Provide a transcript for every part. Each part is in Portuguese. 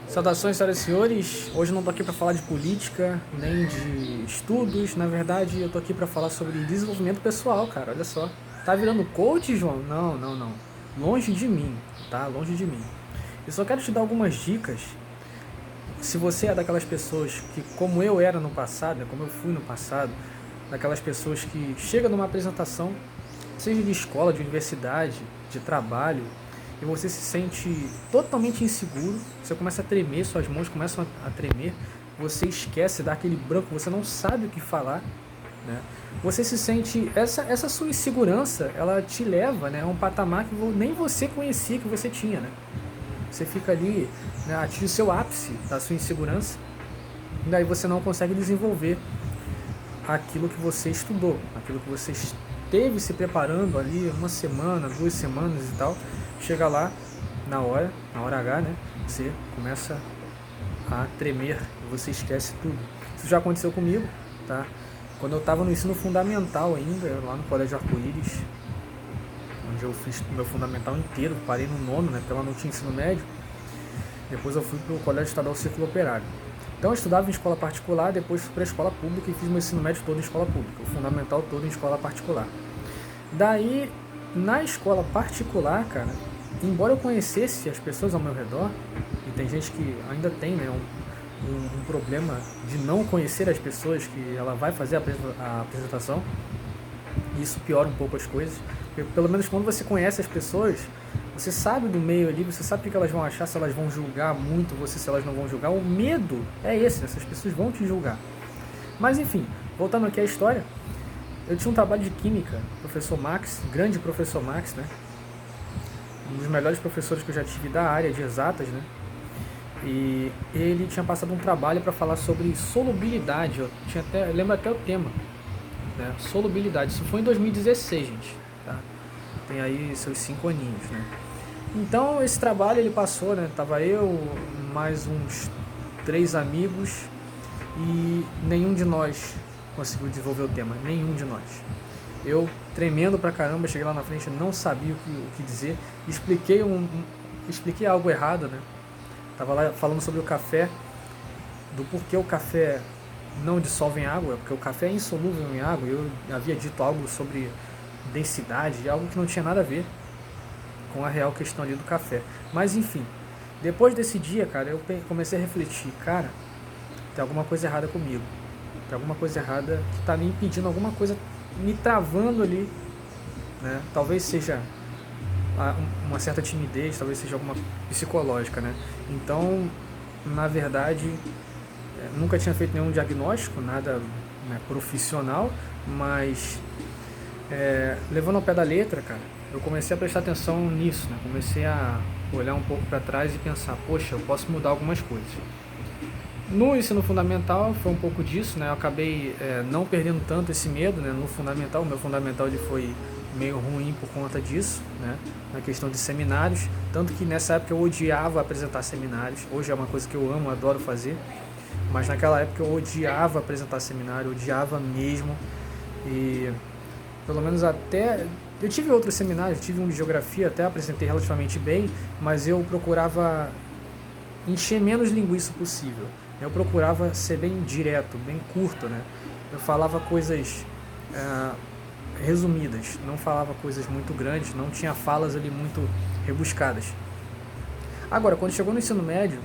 Saudações, senhoras e senhores. Hoje eu não tô aqui para falar de política, nem de estudos. Na verdade, eu tô aqui para falar sobre desenvolvimento pessoal, cara. Olha só. Tá virando coach, João? Não, não, não. Longe de mim, tá? Longe de mim. Eu só quero te dar algumas dicas. Se você é daquelas pessoas que, como eu era no passado, né, como eu fui no passado, daquelas pessoas que chega numa apresentação, seja de escola, de universidade, de trabalho, e você se sente totalmente inseguro, você começa a tremer, suas mãos começam a tremer, você esquece, dá aquele branco, você não sabe o que falar, né? Você se sente, essa sua insegurança, ela te leva, né, a um patamar que nem você conhecia que você tinha, né? Você fica ali, né, atinge o seu ápice da sua insegurança, e daí você não consegue desenvolver aquilo que você estudou, aquilo que você esteve se preparando ali uma semana, 2 semanas e tal. Chega lá na hora H, né? Você começa a tremer e você esquece tudo. Isso já aconteceu comigo, tá? Quando eu estava no ensino fundamental ainda, lá no Colégio Arco-Íris, onde eu fiz o meu fundamental inteiro, parei no nono, né? Porque lá não tinha ensino médio. Depois eu fui para o Colégio Estadual Círculo Operário. Então eu estudava em escola particular, depois fui para a escola pública e fiz meu ensino médio todo em escola pública, o fundamental todo em escola particular. Daí, na escola particular, cara, embora eu conhecesse as pessoas ao meu redor, e tem gente que ainda tem, né, um problema de não conhecer as pessoas que ela vai fazer a apresentação, e isso piora um pouco as coisas, porque pelo menos quando você conhece as pessoas, você sabe do meio ali, você sabe o que elas vão achar, se elas vão julgar muito você, se elas não vão julgar. O medo é esse, essas pessoas vão te julgar. Mas enfim, voltando aqui à história, eu tinha um trabalho de química, professor Max, grande professor Max, né? Um dos melhores professores que eu já tive da área de exatas, né? E ele tinha passado um trabalho para falar sobre solubilidade, eu lembro até o tema, né? Solubilidade, isso foi em 2016, gente, tá? Tem aí seus 5 aninhos, né? Então esse trabalho ele passou, né? Tava eu, mais uns 3 amigos e nenhum de nós conseguiu desenvolver o tema, nenhum de nós. Eu tremendo pra caramba, cheguei lá na frente, não sabia o que dizer, expliquei algo errado, né? Tava lá falando sobre o café, do porquê o café não dissolve em água, porque o café é insolúvel em água. Eu havia dito algo sobre densidade, algo que não tinha nada a ver com a real questão ali do café. Mas enfim, depois desse dia, cara, eu comecei a refletir, cara, tem alguma coisa errada comigo. Tem alguma coisa errada que está me impedindo, alguma coisa me travando ali, né? Talvez seja uma certa timidez, talvez seja alguma psicológica, né? Então, na verdade, nunca tinha feito nenhum diagnóstico, nada, né, profissional, mas levando ao pé da letra, cara, eu comecei a prestar atenção nisso, né? Comecei a olhar um pouco para trás e pensar, poxa, eu posso mudar algumas coisas. No ensino fundamental foi um pouco disso, né? Eu acabei não perdendo tanto esse medo, né? No fundamental, o meu fundamental ele foi meio ruim por conta disso, né? Na questão de seminários, tanto que nessa época eu odiava apresentar seminários. Hoje é uma coisa que eu amo, adoro fazer, mas naquela época eu odiava apresentar seminário, odiava mesmo. E pelo menos até eu tive outros seminários, tive um de geografia, até apresentei relativamente bem, mas eu procurava encher menos linguiça possível. Eu procurava ser bem direto, bem curto, né? Eu falava coisas resumidas, não falava coisas muito grandes, não tinha falas ali muito rebuscadas. Agora, quando chegou no ensino médio,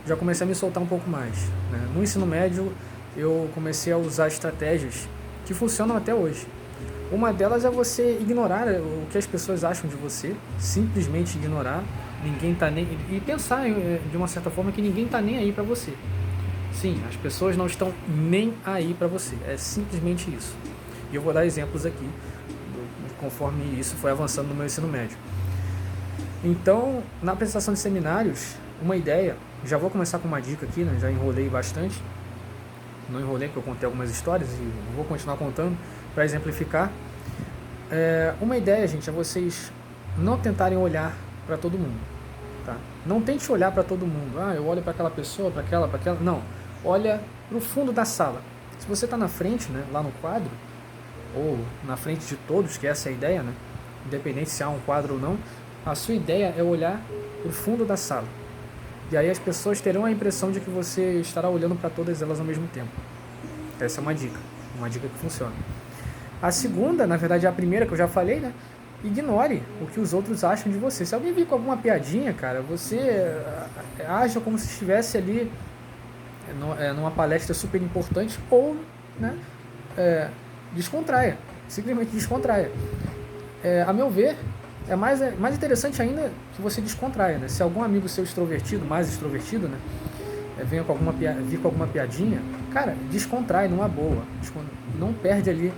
já comecei a me soltar um pouco mais, né? No ensino médio, eu comecei a usar estratégias que funcionam até hoje. Uma delas é você ignorar o que as pessoas acham de você, simplesmente ignorar, ninguém tá nem, e pensar de uma certa forma que ninguém tá nem aí pra você. Sim, as pessoas não estão nem aí pra você, é simplesmente isso. E eu vou dar exemplos aqui, conforme isso foi avançando no meu ensino médio. Então, na apresentação de seminários, uma ideia, já vou começar com uma dica aqui, né? Já enrolei bastante, não enrolei porque eu contei algumas histórias e vou continuar contando para exemplificar. Uma ideia, gente, é vocês não tentarem olhar para todo mundo, tá? Não tente olhar para todo mundo. Eu olho para aquela pessoa, para aquela. Não, olha para o fundo da sala. Se você está na frente, né, lá no quadro, ou na frente de todos, que essa é a ideia, né? Independente se há um quadro ou não, a sua ideia é olhar para o fundo da sala. E aí as pessoas terão a impressão de que você estará olhando para todas elas ao mesmo tempo. Essa é uma dica que funciona. A segunda, na verdade é a primeira que eu já falei, né? Ignore o que os outros acham de você. Se alguém vir com alguma piadinha, cara, você aja como se estivesse ali numa palestra super importante ou, né, descontraia. Simplesmente descontraia. A meu ver, é mais interessante ainda que você descontraia, né? Se algum amigo seu mais extrovertido, né, vir com alguma piadinha, cara, descontrai numa boa. Não perde ali,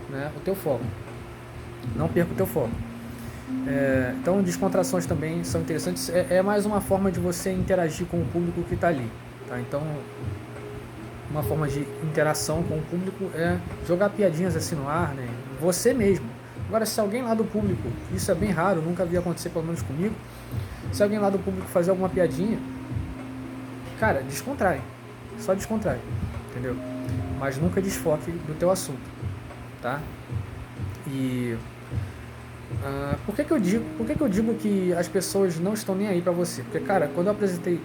né, o teu foco. Não perca o teu foco. Então, descontrações também são interessantes. É mais uma forma de você interagir com o público que está ali. Tá? Então, uma forma de interação com o público é jogar piadinhas assim no ar, né? Você mesmo. Agora, se alguém lá do público, isso é bem raro, nunca vi acontecer, pelo menos comigo, se alguém lá do público fazer alguma piadinha, cara, descontrai. Só descontrai, entendeu? Mas nunca desfoque do teu assunto, tá? E por que eu digo que as pessoas não estão nem aí pra você? Porque, cara, quando eu apresentei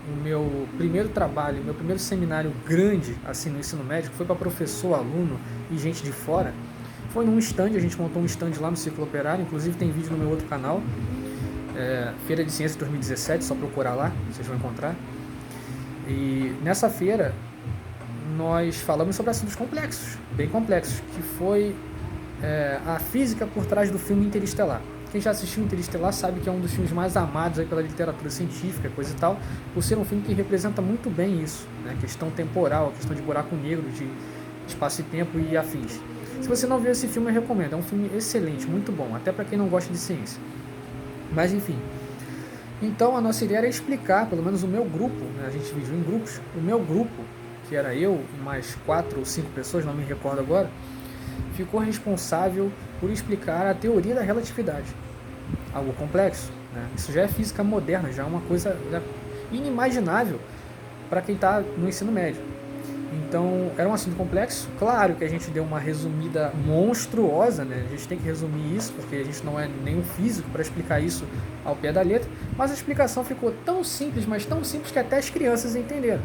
o meu primeiro trabalho, meu primeiro seminário grande, assim, no ensino médio, que foi para professor, aluno e gente de fora, foi num stand, a gente montou um stand lá no Círculo Operário, inclusive tem vídeo no meu outro canal, Feira de Ciências 2017, só procurar lá, vocês vão encontrar. E nessa feira, nós falamos sobre assuntos complexos, bem complexos, que foi a física por trás do filme Interestelar. Quem já assistiu Interestelar sabe que é um dos filmes mais amados aí pela literatura científica, coisa e tal, por ser um filme que representa muito bem isso, né? Questão temporal, questão de buraco negro, de espaço e tempo e afins. Se você não viu esse filme, eu recomendo. É um filme excelente, muito bom, até para quem não gosta de ciência. Mas enfim. Então a nossa ideia era explicar, pelo menos o meu grupo, né? A gente dividiu em grupos. O meu grupo, que era eu e mais 4 ou 5 pessoas, não me recordo agora, ficou responsável por explicar a teoria da relatividade. Algo complexo, né? Isso já é física moderna, já é uma coisa inimaginável para quem está no ensino médio. Então, era um assunto complexo. Claro que a gente deu uma resumida monstruosa, né? A gente tem que resumir isso, porque a gente não é nenhum físico para explicar isso ao pé da letra, mas a explicação ficou tão simples, mas tão simples que até as crianças entenderam,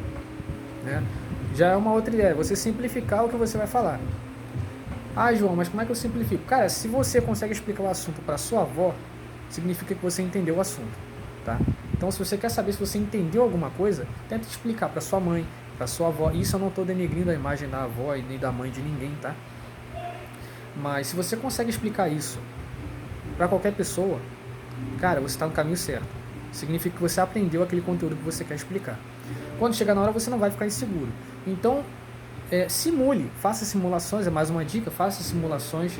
né? Já é uma outra ideia, você simplificar o que você vai falar. Ah, João, mas como é que eu simplifico? Cara, se você consegue explicar o assunto para sua avó, significa que você entendeu o assunto, tá? Então, se você quer saber se você entendeu alguma coisa, tenta explicar para sua mãe, para sua avó. Isso eu não estou denegrindo a imagem da avó e nem da mãe de ninguém, tá? Mas se você consegue explicar isso para qualquer pessoa, cara, você está no caminho certo. Significa que você aprendeu aquele conteúdo que você quer explicar. Quando chegar na hora, você não vai ficar inseguro. Então, simule, faça simulações, é mais uma dica, faça simulações.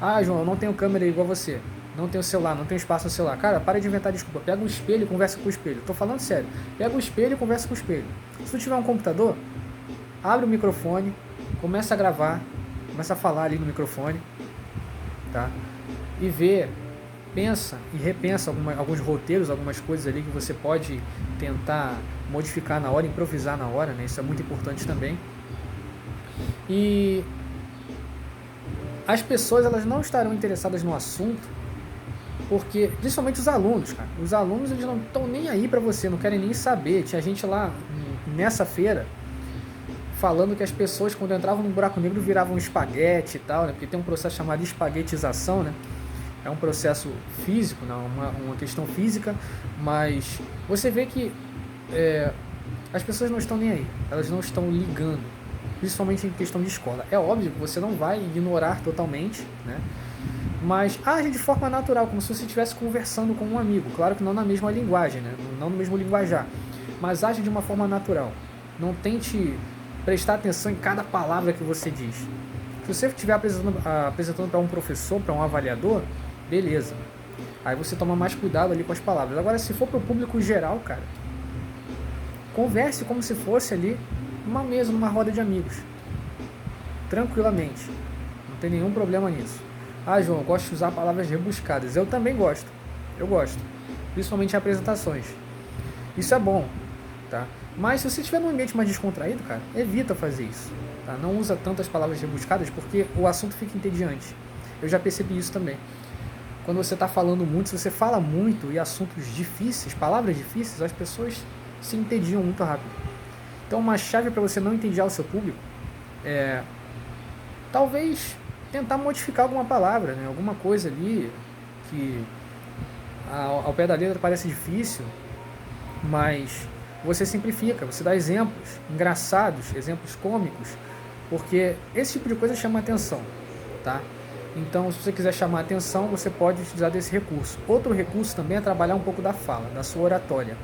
Ah, João, eu não tenho câmera igual você, não tenho celular, não tenho espaço no celular. Cara, para de inventar desculpa, pega um espelho e conversa com o espelho. Tô falando sério, pega um espelho e conversa com o espelho. Se tu tiver um computador, abre o microfone, começa a gravar, começa a falar ali no microfone, tá? E vê, pensa e repensa alguns roteiros, algumas coisas ali que você pode tentar modificar na hora, improvisar na hora, né? Isso é muito importante também. E as pessoas, elas não estarão interessadas no assunto, porque, principalmente os alunos, cara. Os alunos, eles não estão nem aí pra você, não querem nem saber. Tinha gente lá nessa feira falando que as pessoas, quando entravam no buraco negro, viravam espaguete e tal, né? Porque tem um processo chamado espaguetização, né? É um processo físico, não, uma questão física, mas você vê que as pessoas não estão nem aí, elas não estão ligando, principalmente em questão de escola. É óbvio que você não vai ignorar totalmente, né? Mas age de forma natural, como se você estivesse conversando com um amigo. Claro que não na mesma linguagem, né? Não no mesmo linguajar, mas age de uma forma natural. Não tente prestar atenção em cada palavra que você diz. Se você estiver apresentando para um professor, para um avaliador, beleza. Aí você toma mais cuidado ali com as palavras. Agora, se for para o público geral, cara, converse como se fosse ali numa mesa, numa roda de amigos. Tranquilamente. Não tem nenhum problema nisso. Ah, João, eu gosto de usar palavras rebuscadas. Eu também gosto. Eu gosto. Principalmente em apresentações. Isso é bom, tá? Mas se você estiver num ambiente mais descontraído, cara, evita fazer isso. Tá? Não usa tantas palavras rebuscadas porque o assunto fica entediante. Eu já percebi isso também. Quando você está falando muito, se você fala muito e assuntos difíceis, palavras difíceis, as pessoas se entediam muito rápido. Então uma chave para você não entediar o seu público é talvez tentar modificar alguma palavra, né? Alguma coisa ali que ao pé da letra parece difícil, mas você simplifica, você dá exemplos engraçados, exemplos cômicos, porque esse tipo de coisa chama atenção, tá? Então, se você quiser chamar atenção, você pode utilizar desse recurso. Outro recurso também é trabalhar um pouco da fala, da sua oratória.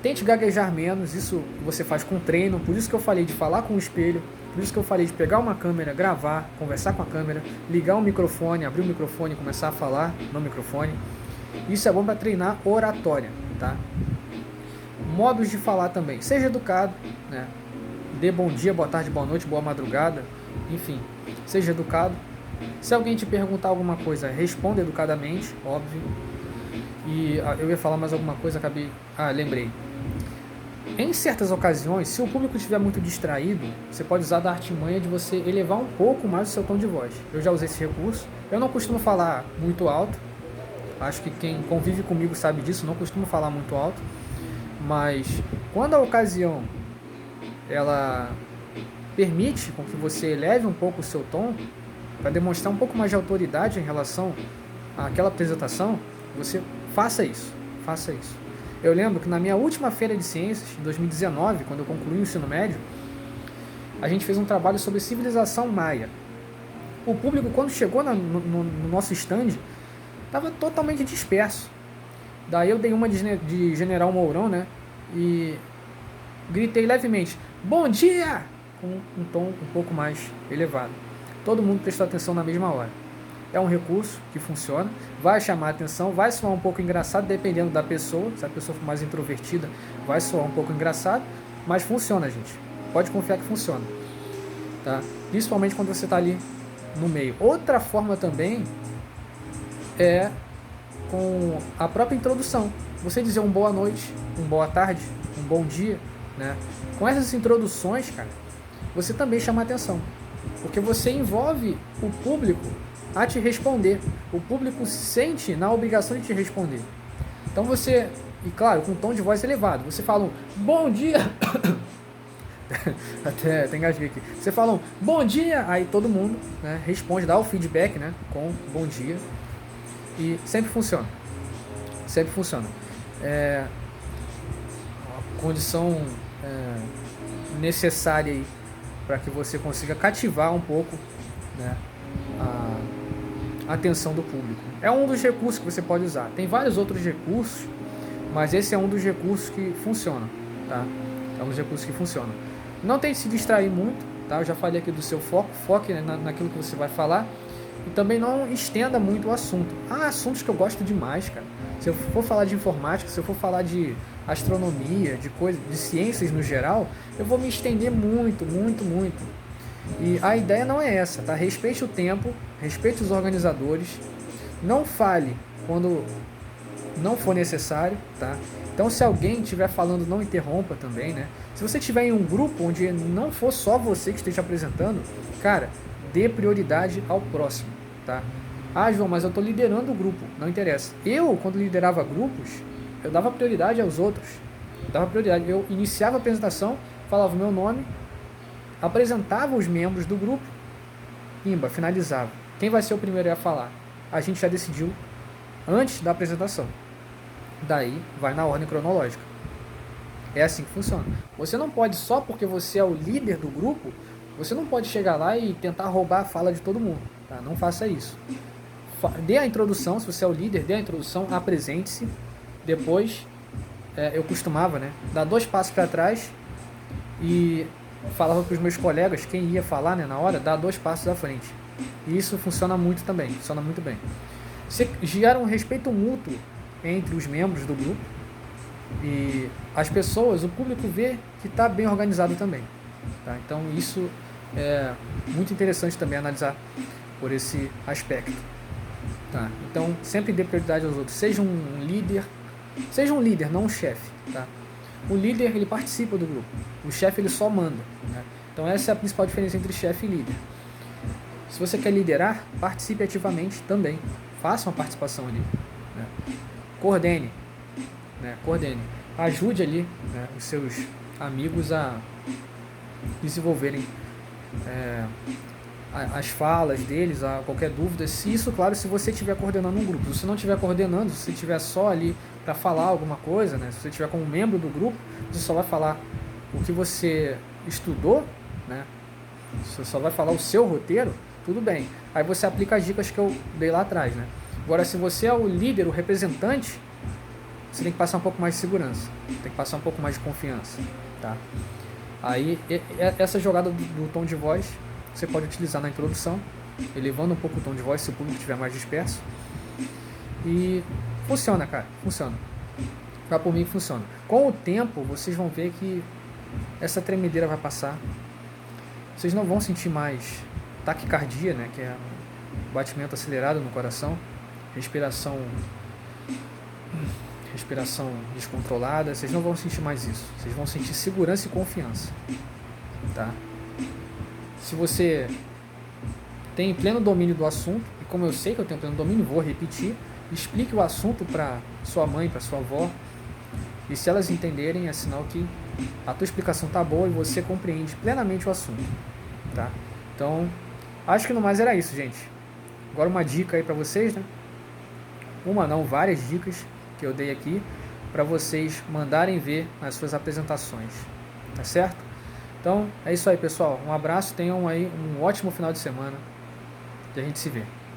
Tente gaguejar menos, isso você faz com treino, por isso que eu falei de falar com o espelho, por isso que eu falei de pegar uma câmera, gravar, conversar com a câmera, ligar o microfone, abrir o microfone e começar a falar no microfone. Isso é bom para treinar oratória, tá? Modos de falar também, seja educado, né? Dê bom dia, boa tarde, boa noite, boa madrugada, enfim, seja educado. Se alguém te perguntar alguma coisa, responda educadamente, óbvio. E eu ia falar mais alguma coisa, acabei... lembrei. Em certas ocasiões, se o público estiver muito distraído, você pode usar da artimanha de você elevar um pouco mais o seu tom de voz. Eu já usei esse recurso. Eu não costumo falar muito alto. Acho que quem convive comigo sabe disso, não costumo falar muito alto. Mas quando a ocasião ela permite com que você eleve um pouco o seu tom, para demonstrar um pouco mais de autoridade em relação àquela apresentação, você faça isso. Faça isso. Eu lembro que na minha última feira de ciências, em 2019, quando eu concluí o ensino médio, a gente fez um trabalho sobre civilização maia. O público, quando chegou no nosso stand, estava totalmente disperso. Daí eu dei uma de General Mourão, né? E gritei levemente, bom dia! Com um tom um pouco mais elevado. Todo mundo prestou atenção na mesma hora. É um recurso que funciona, vai chamar a atenção, vai soar um pouco engraçado dependendo da pessoa. Se a pessoa for mais introvertida, vai soar um pouco engraçado, mas funciona, gente. Pode confiar que funciona, tá? Principalmente quando você está ali no meio. Outra forma também é com a própria introdução. Você dizer um boa noite, um boa tarde, um bom dia, né? Com essas introduções, cara, você também chama a atenção, porque você envolve o público a te responder. O público se sente na obrigação de te responder. Então você, e claro, com um tom de voz elevado, você fala um bom dia, até engasguei aqui. Você fala um bom dia, aí todo mundo, né, responde, dá o feedback, né, com bom dia, e sempre funciona. Sempre funciona. A condição necessária aí para que você consiga cativar um pouco, né, a atenção do público. É um dos recursos que você pode usar. Tem vários outros recursos, mas esse é um dos recursos que funciona, tá? É um dos recursos que funciona. Não tente se distrair muito, tá? Eu já falei aqui do seu foco, foque naquilo que você vai falar, e também não estenda muito o assunto. Há assuntos que eu gosto demais, cara. Se eu for falar de informática, se eu for falar de astronomia, de coisas, de ciências no geral, eu vou me estender muito, muito, muito. E a ideia não é essa, tá? Respeite o tempo, respeite os organizadores, não fale quando não for necessário, tá? Então, se alguém estiver falando, não interrompa também, né? Se você estiver em um grupo onde não for só você que esteja apresentando, cara, dê prioridade ao próximo, tá? Ah, João, mas eu estou liderando o grupo, não interessa. Eu, quando liderava grupos, eu dava prioridade aos outros, dava prioridade. Eu iniciava a apresentação, falava o meu nome, apresentava os membros do grupo, finalizava. Quem vai ser o primeiro a falar? A gente já decidiu antes da apresentação. Daí vai na ordem cronológica. É assim que funciona. Você não pode, só porque você é o líder do grupo, você não pode chegar lá e tentar roubar a fala de todo mundo, tá? Não faça isso. Dê a introdução, se você é o líder, dê a introdução, apresente-se. Depois, eu costumava, né, dar 2 passos para trás e falava para os meus colegas, quem ia falar, né, na hora, dar 2 passos à frente. E isso funciona muito também, funciona muito bem. Você gera um respeito mútuo entre os membros do grupo e as pessoas, o público vê que está bem organizado também, tá? Então isso é muito interessante também analisar por esse aspecto, tá? Então sempre dê prioridade aos outros, seja um líder, não um chefe, tá? O líder, ele participa do grupo, o chefe, ele só manda, né? Então essa é a principal diferença entre chefe e líder. Se você quer liderar, participe ativamente também, faça uma participação ali, né? Coordene, né? Coordene. Ajude ali, né, os seus amigos a desenvolverem as falas deles, a qualquer dúvida. Se isso, claro, se você estiver coordenando um grupo. Se você não estiver coordenando, se você estiver só ali para falar alguma coisa, né? Se você estiver como membro do grupo, você só vai falar o que você estudou, né? Você só vai falar o seu roteiro, tudo bem. Aí você aplica as dicas que eu dei lá atrás, né? Agora, se você é o líder, o representante, você tem que passar um pouco mais de segurança, tem que passar um pouco mais de confiança, tá? Aí, essa jogada do tom de voz, você pode utilizar na introdução, elevando um pouco o tom de voz se o público estiver mais disperso. E funciona, cara, funciona. Vai por mim que funciona. Com o tempo, vocês vão ver que essa tremedeira vai passar. Vocês não vão sentir mais taquicardia, né, que é um batimento acelerado no coração, respiração descontrolada. Vocês não vão sentir mais isso. Vocês vão sentir segurança e confiança, tá? Se você tem pleno domínio do assunto, e como eu sei que eu tenho pleno domínio, vou repetir, explique o assunto para sua mãe, para sua avó, e se elas entenderem, é sinal que a tua explicação tá boa e você compreende plenamente o assunto, tá? Então, acho que no mais era isso, gente. Agora uma dica aí para vocês, né? Uma não, várias dicas que eu dei aqui para vocês mandarem ver nas suas apresentações, tá certo? Então, é isso aí, pessoal. Um abraço, tenham aí um ótimo final de semana e a gente se vê.